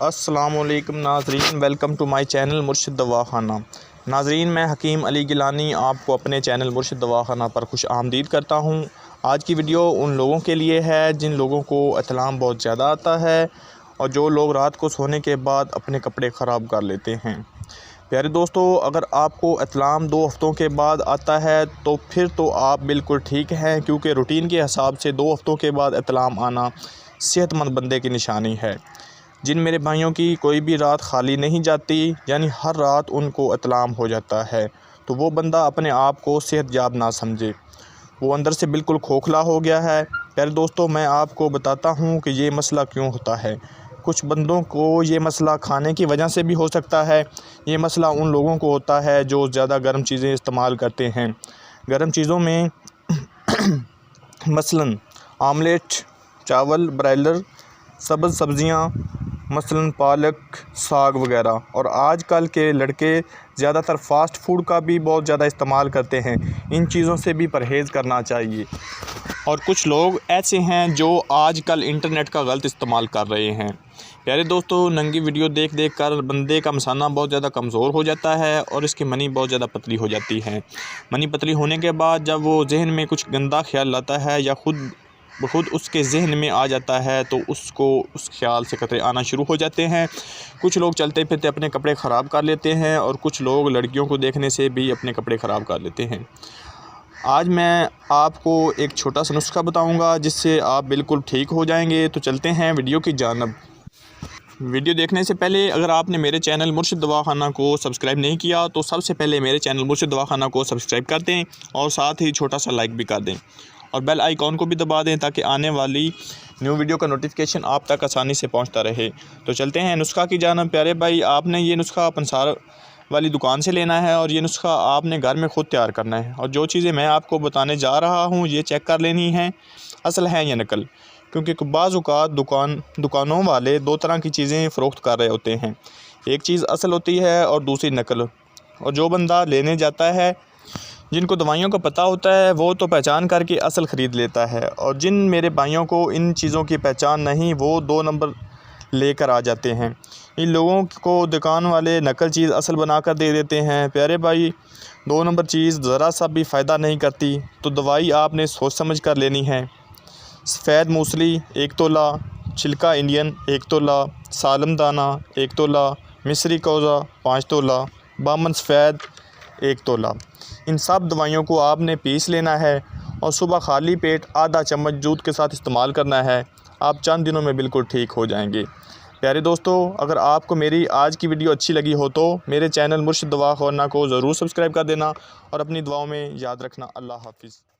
अस्सलामुअलैकुम नाजरीन, welcome to my channel मुर्शिद दवाखाना। नाजरीन, मैं हकीम अली गिलानी आपको अपने चैनल मुर्शिद दवाखाना पर खुश आमदीद करता हूँ। आज की वीडियो उन लोगों के लिए है जिन लोगों को इत्लाम बहुत ज़्यादा आता है और जो लोग रात को सोने के बाद अपने कपड़े ख़राब कर लेते हैं। प्यारे दोस्तों, अगर आपको इत्लाम 2 हफ़्तों के बाद आता है तो फिर तो आप बिल्कुल ठीक हैं, क्योंकि रूटीन के हिसाब से 2 हफ़्तों के बाद इत्लाम आना सेहतमंद बंदे की निशानी है। जिन मेरे भाइयों की कोई भी रात खाली नहीं जाती, यानी हर रात उनको इत्लाम हो जाता है, तो वो बंदा अपने आप को सेहतयाब ना समझे, वो अंदर से बिल्कुल खोखला हो गया है। प्यारे दोस्तों, मैं आपको बताता हूँ कि ये मसला क्यों होता है। कुछ बंदों को ये मसला खाने की वजह से भी हो सकता है। ये मसला उन लोगों को होता है जो ज़्यादा गर्म चीज़ें इस्तेमाल करते हैं। गर्म चीज़ों में मसलन आमलेट, चावल, ब्रायलर, सब्ज़ सब्ज़ियाँ मसलन पालक, साग वगैरह। और आजकल के लड़के ज़्यादातर फ़ास्ट फूड का भी बहुत ज़्यादा इस्तेमाल करते हैं। इन चीज़ों से भी परहेज़ करना चाहिए। और कुछ लोग ऐसे हैं जो आजकल इंटरनेट का गलत इस्तेमाल कर रहे हैं। प्यारे दोस्तों, नंगी वीडियो देख देख कर बंदे का मसाना बहुत ज़्यादा कमज़ोर हो जाता है और इसकी मनी बहुत ज़्यादा पतली हो जाती है। मनी पतली होने के बाद जब वो जहन में कुछ गंदा ख्याल लाता है या खुद उसके जहन में आ जाता है, तो उसको उस ख्याल से खतरे आना शुरू हो जाते हैं। कुछ लोग चलते फिरते अपने कपड़े ख़राब कर लेते हैं और कुछ लोग लड़कियों को देखने से भी अपने कपड़े ख़राब कर लेते हैं। आज मैं आपको एक छोटा सा नुस्खा बताऊंगा जिससे आप बिल्कुल ठीक हो जाएंगे। तो चलते हैं वीडियो की जानिब। वीडियो देखने से पहले अगर आपने मेरे चैनल मुर्शिद दवाखाना को सब्सक्राइब नहीं किया तो सबसे पहले मेरे चैनल मुर्शिद दवाखाना को सब्सक्राइब कर दें और साथ ही छोटा सा लाइक भी कर दें और बेल आइकॉन को भी दबा दें ताकि आने वाली न्यू वीडियो का नोटिफिकेशन आप तक आसानी से पहुंचता रहे। तो चलते हैं नुस्खा की जानिब। प्यारे भाई, आपने ये नुस्खा पंसार वाली दुकान से लेना है और ये नुस्खा आपने घर में ख़ुद तैयार करना है। और जो चीज़ें मैं आपको बताने जा रहा हूँ ये चेक कर लेनी है असल है या नकल, क्योंकि बाज़ औक़ात दुकानों वाले 2 तरह की चीज़ें फ़रोख्त कर रहे होते हैं। एक चीज़ असल होती है और दूसरी नकल। और जो बंदा लेने जाता है, जिनको दवाइयों का पता होता है, वो तो पहचान करके असल ख़रीद लेता है। और जिन मेरे भाइयों को इन चीज़ों की पहचान नहीं, वो 2 नंबर लेकर आ जाते हैं। इन लोगों को दुकान वाले नकल चीज़ असल बनाकर दे देते हैं। प्यारे भाई, 2 नंबर चीज़ ज़रा सा भी फ़ायदा नहीं करती, तो दवाई आपने सोच समझ कर लेनी है। सफ़ेद मूसली 1 तोला, छिलका इंडियन 1 तोला, सालम दाना 1 तोला, मिस्री कौज़ा 5 तोला, बामन सफ़ेद 1 तोला। इन सब दवाइयों को आपने पीस लेना है और सुबह खाली पेट आधा चम्मच दूध के साथ इस्तेमाल करना है। आप चंद दिनों में बिल्कुल ठीक हो जाएंगे। प्यारे दोस्तों, अगर आपको मेरी आज की वीडियो अच्छी लगी हो तो मेरे चैनल मुर्शिद दवाखाना को ज़रूर सब्सक्राइब कर देना और अपनी दुआओं में याद रखना। अल्लाह हाफ़िज़।